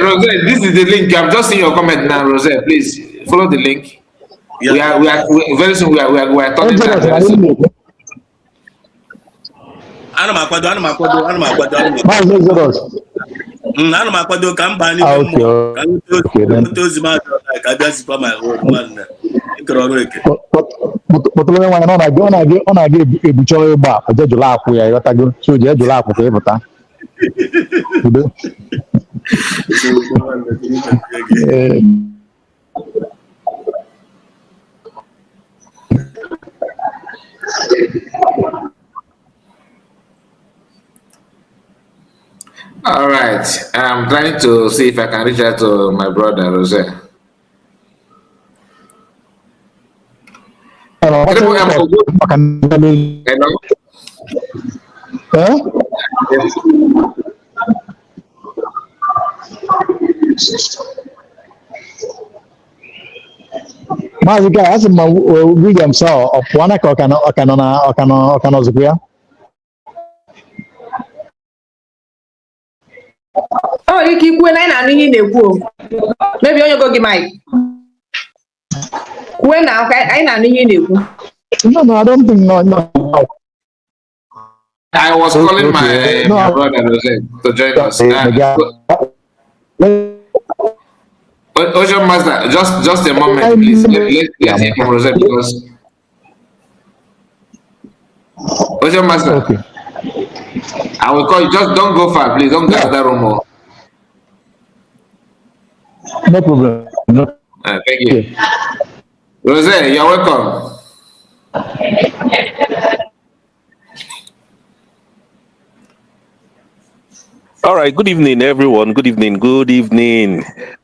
Rose, this is the link. I'm just seeing your comment now, Rose. Please follow the link. Yeah. We are very soon. We are turning that very soon. Ana m akwado Ana m akwado ka m baa n'ime mmụọ ka nweta ozi m adọ ka abịa zikwa ma nwanne ịkọrọ ọrụ eke kpọtụrụ onye nwaanyị ọ na-aga ebucha ịgba akwụ jụrụ akwụ ya ịghọtago so jee jụrụ akwụ ka ịpụta All right, I'm trying to see if I can reach out to my brother Rose. Hello? Huh? Maazị Guy, asị m William Saw ọ pụọ ka ọ ka nọ ozugbo ya? Oh, you keep when I na-anụ na-ekwu. Maybe onye go gị mic. When now, I na-anụ na-ekwu. No, I don't think no. I was calling my brother to join us. Ocean Master, just a moment, please. Let's hear from Rose because Ocean Master. Okay. I will call you. Just don't go far, please. Don't get that room more. No problem. No. Thank you. Rose, you're welcome. All right, good evening, everyone. Good evening.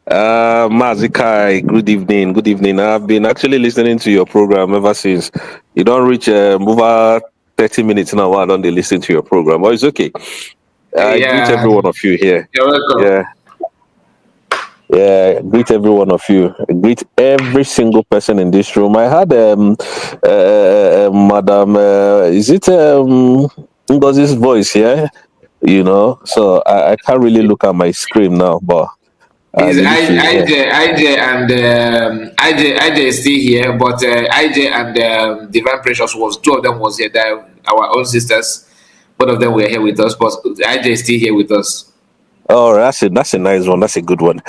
Mazikai, good evening. I've been actually listening to your program ever since. You don't reach over 30 minutes now. I don't listen to your program. Oh, it's okay. I greet every one of you here. You're welcome. Yeah, greet every one of you. Greet every single person in this room. I had Madam, is it Ngozi's voice here? You know, so I can't really look at my screen now, but IJ is still here, but IJ and Divine Precious two of them was here. Our own sisters, both of them were here with us, but IJ is still here with us. Oh, that's a nice one. That's a good one.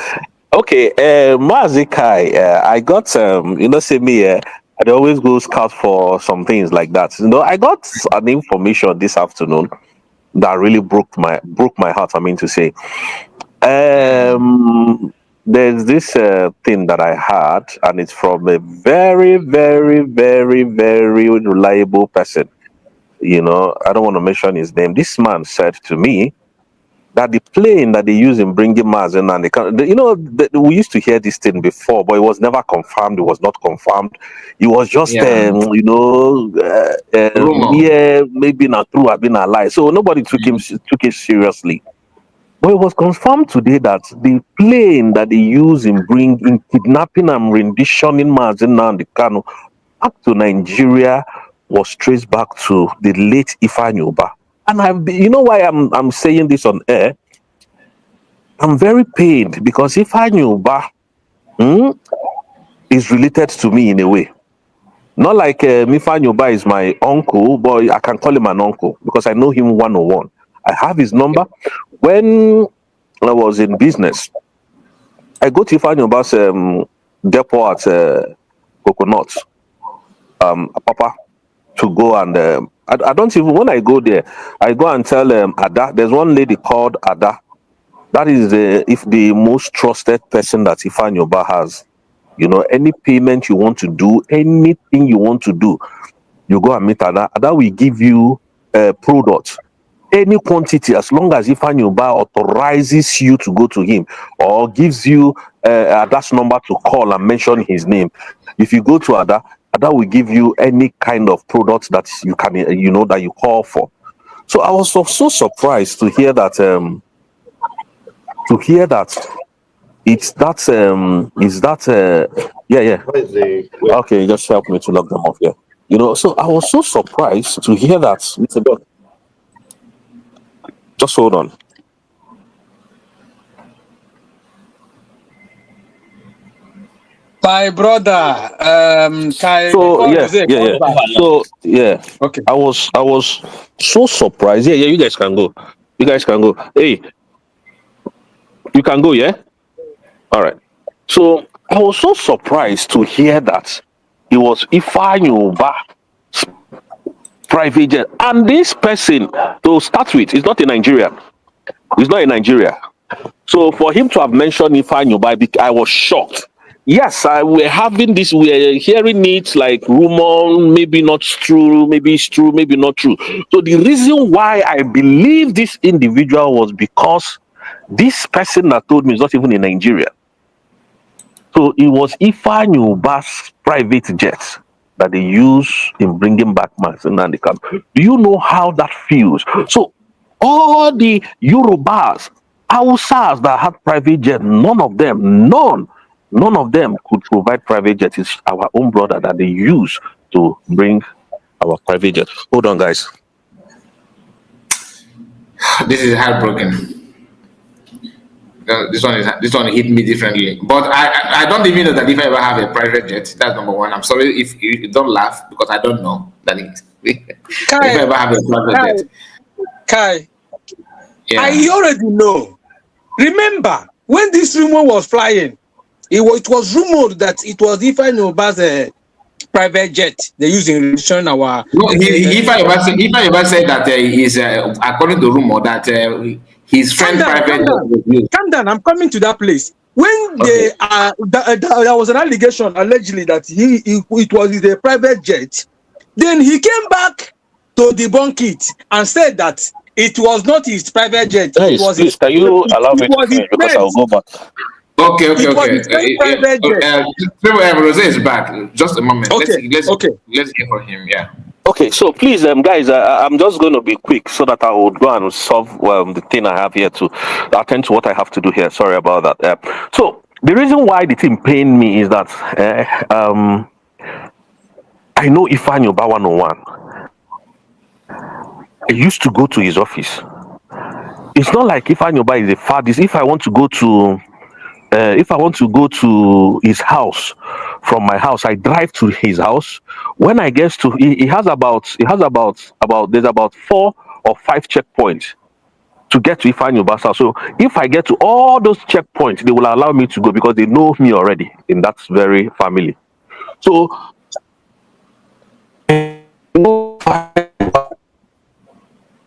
Okay, Mazikai, I got say me, I'd always go scout for some things like that. You know, I got an information this afternoon that really broke my heart. I mean to say, there's this thing that I had, and it's from a very, very, very, very reliable person. You know, I don't want to mention his name. This man said to me that the plane that they use in bringing Mazen and we used to hear this thing before, but it was never confirmed. It was not confirmed. It was just, maybe not true, I've been a lie. So nobody took it seriously. But it was confirmed today that the plane that they use in kidnapping and renditioning Mazen and the Kano up to Nigeria was traced back to the late Ifeanyi Ubah. And you know why I'm saying this on air? I'm very pained because Ifeanyi Ubah is related to me in a way. Not like Ifeanyi Ubah is my uncle, but I can call him an uncle because I know him one-on-one. I have his number. When I was in business, I go to Ifeanyi Ubah's depot at Coconut, Papa, to go and I don't even, when I go there, I go and tell Ada, there's one lady called Ada. That is the most trusted person that Ifeanyi Ubah has. You know, any payment you want to do, anything you want to do, you go and meet Ada. Ada will give you product, any quantity, as long as Ifeanyi Ubah authorizes you to go to him or gives you Ada's number to call and mention his name. If you go to Ada, Ada will give you any kind of product that you can, that you call for. So I was so surprised to hear that. Okay, just help me to lock them off here. You know, so I was so surprised to hear that. Just hold on. My brother, Kai, So before yeah, you say yeah, come yeah. back. So yeah, Okay. I was so surprised. Yeah, yeah. You guys can go. You guys can go. Hey, you can go. Yeah. All right. So I was so surprised to hear that it was Ifeanyi private jet, and this person to start with is not in Nigeria. He's not in Nigeria. So for him to have mentioned Ifeanyi, I was shocked. Yes, we're having this, we're hearing it like rumor, maybe not true, maybe it's true, maybe not true. So the reason why I believe this individual was because this person that told me is not even in Nigeria. So it was Ifeanyi private jet that they use in bringing back Manson and the camp. Do you know how that feels? So all the Yorubas, Hausas that had private jet, none of them could provide private jet. It's our own brother that they use to bring our private jet. Hold on, guys. This is heartbroken. This one hit me differently. But I don't even know that if I ever have a private jet. That's number one. I'm sorry if you don't laugh because I don't know that if I ever have a private jet. Kai, Yeah. I already know. Remember when this rumor was flying, it was rumored that it was Ifeanyi private jet they use in relation our. No, if I ever said that he's according to rumor that his friend private jet was used. Calm down. I'm coming to that place. When Okay. there was an allegation allegedly that it was a private jet, then he came back to debunk it and said that it was not his private jet. Guys, It was please, can you allow me to was his finish because I'll friend's. go back. Okay. It was his friend's private jet. Rose is back. Just a moment. Okay. Let's hear from him. Yeah. Okay, so please, guys, I'm just going to be quick so that I would go and solve the thing I have here to attend to what I have to do here. Sorry about that. So the reason why the thing pained me is that I know Ifeanyi 101. I used to go to his office. It's not like Ifeanyi is a farthest. If I want to go to his house from my house, I drive to his house. When I get to, he has about there's about 4 or 5 checkpoints to get to Ifeanyi house. So if I get to all those checkpoints, they will allow me to go because they know me already in that very family. So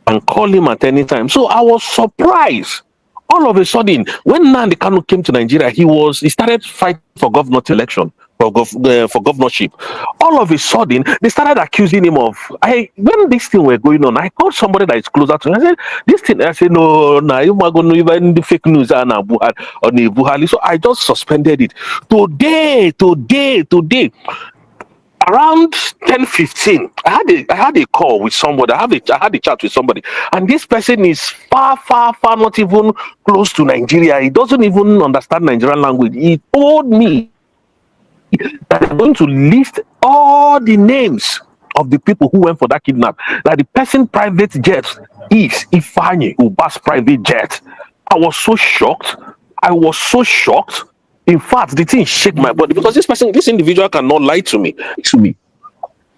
and call him at any time. So I was surprised. All of a sudden, when Nnamdi Kanu came to Nigeria, he started fighting for governorship election, for governorship. All of a sudden, they started accusing him of. When this thing were going on, I called somebody that is closer to him. I said, "This thing." I said, "No, you are going to even the fake news on Buhari." So I just suspended it. Today. Around 10:15, I had a call with somebody. I had a chat with somebody, and this person is far not even close to Nigeria. He doesn't even understand Nigerian language. He told me that they're going to list all the names of the people who went for that kidnap. That the person private jet is Ifeanyi Uba's private jet. I was so shocked. In fact, the thing shake my body because this individual cannot lie to me.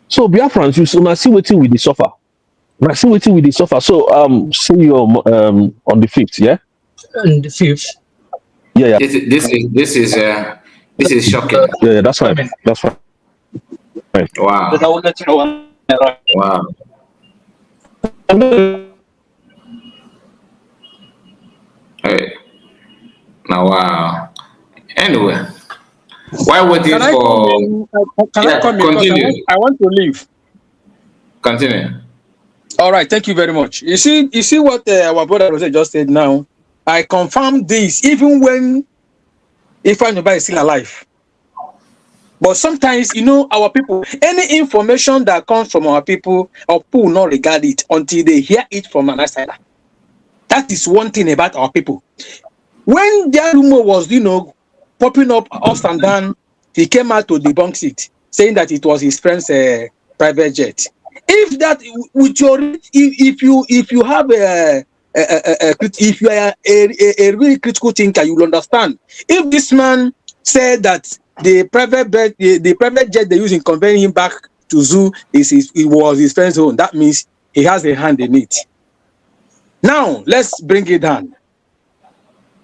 So Biafrans, you now see waiting with the suffer. So see you on the 5th, yeah? On the 5th. Yeah. This is shocking. Yeah, that's fine. That's fine. Right. Wow. But I will let you know when. Wow. Hey. Now, wow. Anyway, while waiting for. Can I come in? Continue. I want to leave. Continue. All right, thank you very much. You see what our brother Rose just said now. I confirm this even when Ifeanyi is still alive. But sometimes, our people, any information that comes from our people will not regard it until they hear it from an outsider. That is one thing about our people. When their rumor was, popping up and down, he came out to debunk it, saying that it was his friend's private jet. If that, with your, if you have if you are a really critical thinker, you will understand. If this man said that the private jet they use in conveying him back to zoo it was his friend's own. That means he has a hand in it. Now let's bring it down.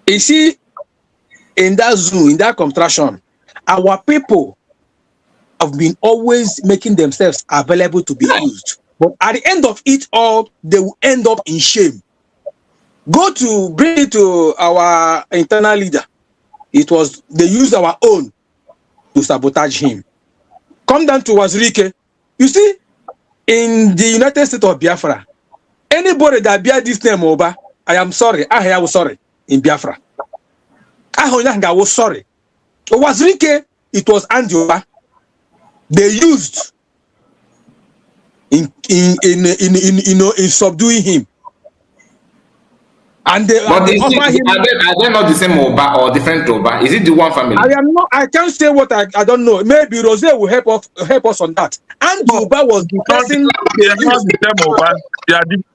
You see, in that zoo, in that contraction, our people have been always making themselves available to be used. But at the end of it all, they will end up in shame. Go to bring it to our internal leader. They used our own to sabotage him. Come down to Wazirike. You see, in the United States of Biafra, anybody that bear this name over, I am sorry. I was sorry in Biafra. I was sorry. Wazirike, it was Andioba. They used in subduing him. And they but offer him. Are they not the same Oba or different Oba? Is it the one family? I can't say what I don't know. Maybe Rose will help us on that. And Oba was the person. They are not the same Oba.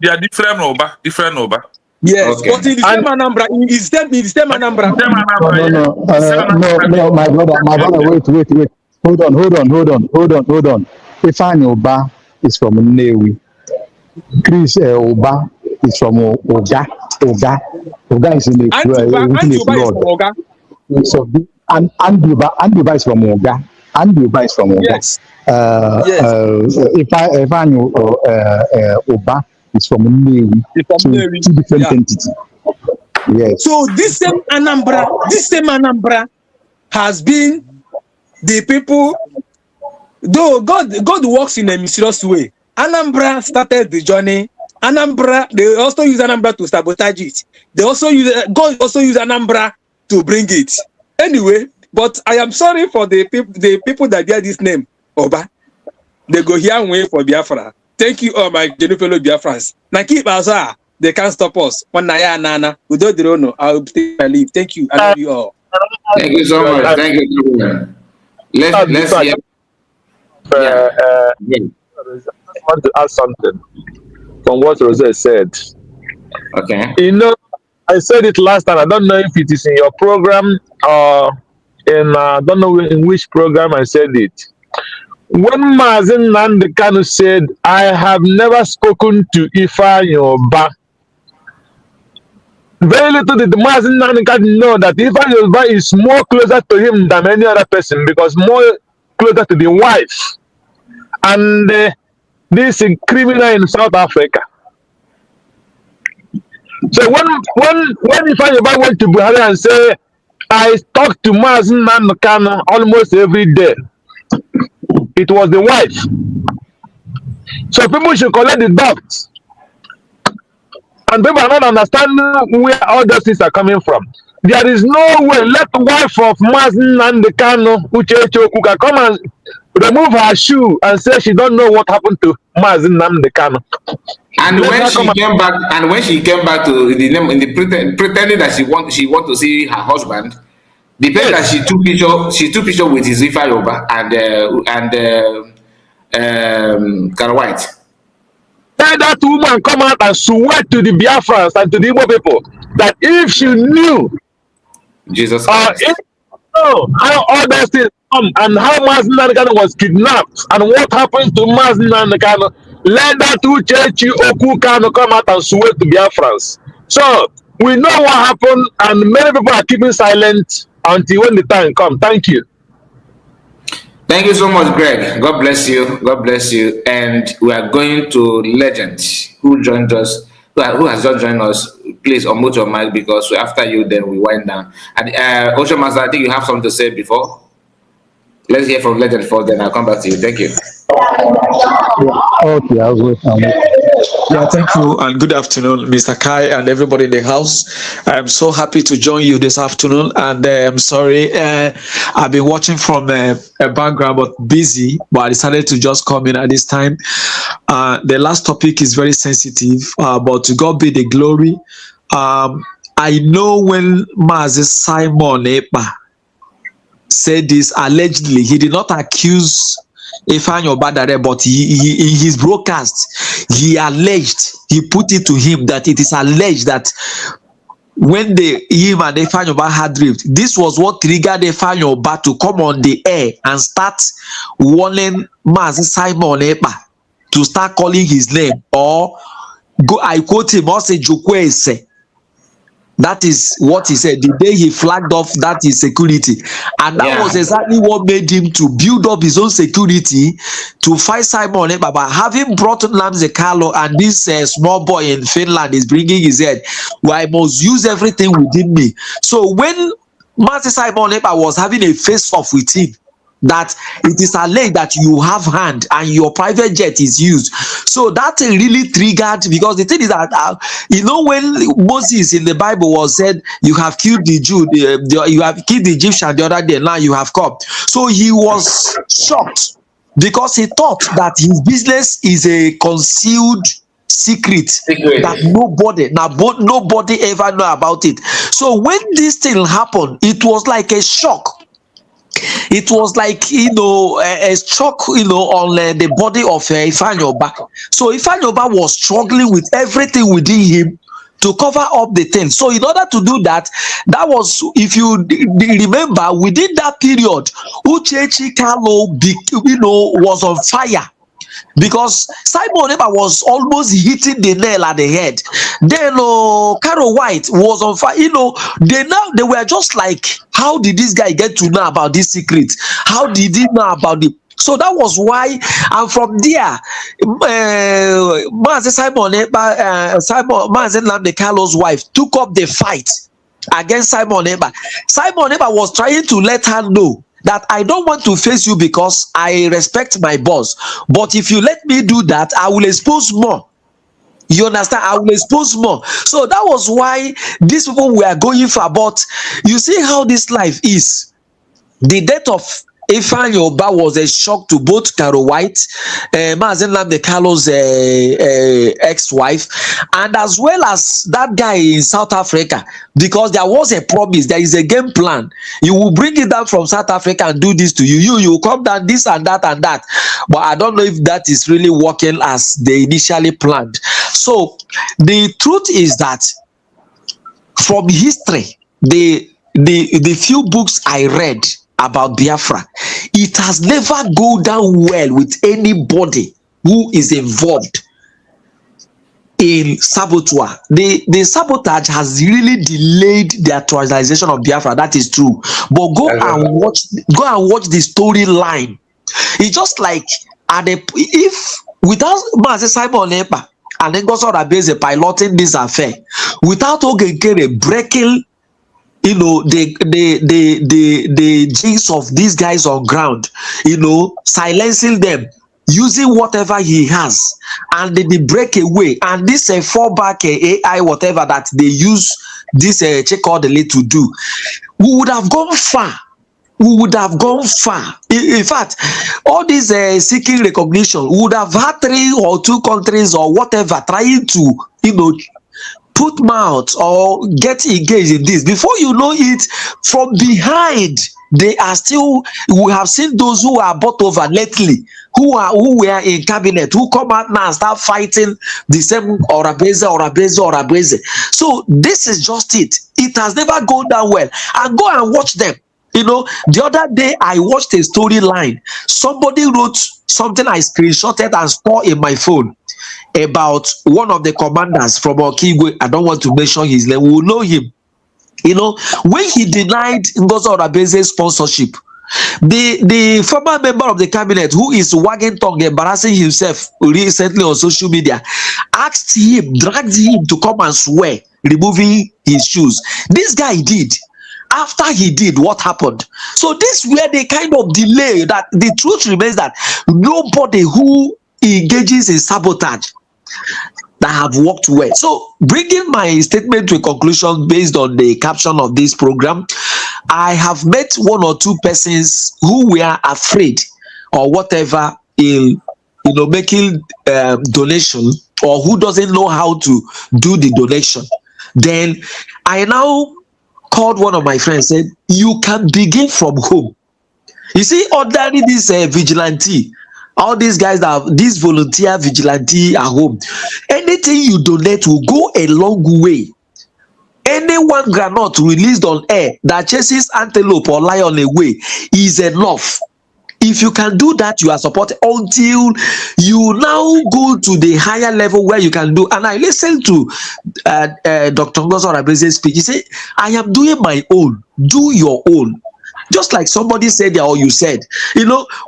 They are different Oba. Different Oba. Yes, okay. But in the same Anambra, is the same Anambra. No, my brother, wait. Hold on. Ifeanyi Oba is from Nnewi. Chris Oba is from Oga. Oga is in the Oga. So and Anduba is from Oga. Yes. Ifeanyi Oba is from Nnewi. So two different entities. Yes. So this same Anambra has been the people. Though God works in a mysterious way. Anambra started the journey. Anambra, they also use Anambra to sabotage it. God also use Anambra to bring it. Anyway, but I am sorry for the people that bear this name, Oba. They go here and wait for Biafra. Thank you, all my fellow Biafrans. Now keep us, they can't stop us. Nana, we don't know. I'll take my leave. Thank you. I love you all. Thank you so much. Thank you. Let's hear. I want to add something from what Rose said. Okay. You know, I said it last time. I don't know if it is in your program or I don't know in which program I said it. When Mazen Nandekanu said, I have never spoken to Ifeanyi Oba, very little did Mazen Nandekanu know that Ifeanyi Oba is more closer to him than any other person because more closer to the wife and this criminal in South Africa. So when Ifeanyi Oba went to Buhari and said, I talk to Mazen Nandekanu almost every day, it was the wife. So people should collect the dots. And people are not understanding where all those things are coming from. There is no way let the wife of Mazen Nandekanu, Uche Chokuka, come and remove her shoe and say she don't know what happened to Mazen Nandekanu. And when she came back to the name in the pretending that she want to see her husband, the person that she took picture with his Ifeanyi Oba and Carol White. Let that woman come out and swear to the Biafrans and to the Igbo people that if she knew Jesus Christ. How all those things come and how Mazen Nandekanu was kidnapped and what happened to Mazen Nandekanu, let that Uchechi Okukanu come out and swear to Biafrans. So we know what happened and many people are keeping silent until when the time comes. Thank you. Thank you so much, Greg. God bless you. God bless you. And we are going to Legend, who joined us, who has just joined us. Please unmute your mic because after you, then we wind down. And Ocean Master, I think you have something to say before. Let's hear from Legend first, then I'll come back to you. Thank you. Okay, I'll wait. Yeah, thank you and good afternoon, Mr. Kai and everybody in the house. I'm so happy to join you this afternoon, and I'm sorry I've been watching from a background but busy, but I decided to just come in at this time. The last topic is very sensitive, but to God be the glory. I know when Mazi Simon Epa said this, allegedly, he did not accuse Ifeanyi Oba direct, but he in his broadcast, he put it to him that it is alleged that when him and Efanyoba had rift, this was what triggered Efanyoba to come on the air and start warning Mazi Simon Ekpa to start calling his name, or go, I quote him, or say Jokwese. That is what he said the day he flagged off that is security, and that was exactly what made him to build up his own security to fight Simon Ekpa. But having brought Nnamdi Kanu and this small boy in Finland is bringing his head, well, I must use everything within me. So when Mazi Simon Ekpa was having a face-off with him, that it is alleged that you have hand and your private jet is used, so that really triggered, because the thing is that you know, when Moses in the Bible was said, you have killed the Jew, you have killed the Egyptian the other day, now you have come. So he was shocked because he thought that his business is a concealed secret that nobody ever know about it. So when this thing happened, it was like a shock. It was like, you know, a shock, you know, on the body of Ifanyoba. So Ifanyoba was struggling with everything within him to cover up the thing. So in order to do that, that was, if you remember, within that period, Uchechi Kanu, you know, was on fire. Because Simon Ekpa was almost hitting the nail at the head. Then Caro White was on fire. You know, they were just like, how did this guy get to know about this secret? How did he know about it? So that was why, and from there, Mazi Simon Ekpa, Mazi Nnamdi Kanu's wife took up the fight against Simon Ekpa. Simon Ekpa was trying to let her know that I don't want to face you because I respect my boss. But if you let me do that, I will expose more. You understand? I will expose more. So that was why these people were going for. But you see how this life is. The death of Ifanyoba was a shock to both Caro White, Mazi Nnamdi Kanu's ex-wife, and as well as that guy in South Africa, because there was a promise, there is a game plan. You will bring it down from South Africa and do this to you. You will come down this and that and that. But I don't know if that is really working as they initially planned. So the truth is that from history, the few books I read about Biafra, it has never go down well with anybody who is involved in saboteur. The sabotage has really delayed the actualization of Biafra. That is true. But go and watch the storyline. It's just like if without Mazi Simon Ekpa and then Ngozi Orabeeze piloting this affair, without Ogekere breaking, you know, the jinx of these guys on ground, you know, silencing them, using whatever he has, and they break away, and this fallback AI whatever that they use this check out the to do, we would have gone far. We would have gone far. In fact, all this seeking recognition, we would have had 3 or 2 countries or whatever trying to, you know, put mouth or get engaged in this. Before you know it, from behind, they are still, we have seen those who are bought over lately, who were in cabinet, who come out now and start fighting the same Orabeeze. So this is just it. It has never gone down well. And go and watch them. You know, the other day I watched a storyline. Somebody wrote something I screenshotted and stored in my phone about one of the commanders from Okigwe. I don't want to mention his name. We will know him. You know, when he denied Ngozi Orabeze's sponsorship, the former member of the cabinet who is wagging tongue, embarrassing himself recently on social media, asked him, dragged him to come and swear, removing his shoes. This guy did. After he did, what happened? So this where they kind of delay that. The truth remains that nobody who engages in sabotage that have worked well. So bringing my statement to a conclusion based on the caption of this program, I have met 1 or 2 persons who were afraid or whatever in, you know, making donation, or who doesn't know how to do the donation. Then I now called one of my friends, said, you can begin from home. You see, ordinarily this vigilante, all these guys that have this volunteer vigilante at home, anything you donate will go a long way Any one granite released on air that chases antelope or lion away is enough. If you can do that, you are supported until you now go to the higher level where you can do. And I listened to Dr. Ngozo Arabeze's speech. He said, I am doing my own, do your own. Just like somebody said there, or you said,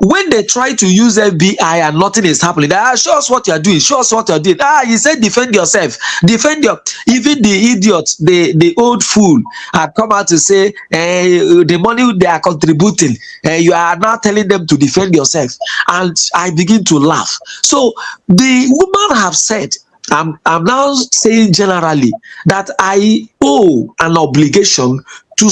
when they try to use FBI and nothing is happening, show us what you're doing, show us what you're doing. He said, defend yourself, even the idiots, the old fool had come out to say, the money they are contributing, you are now telling them to defend yourself. And I begin to laugh. So the woman have said, I'm now saying generally that I owe an obligation to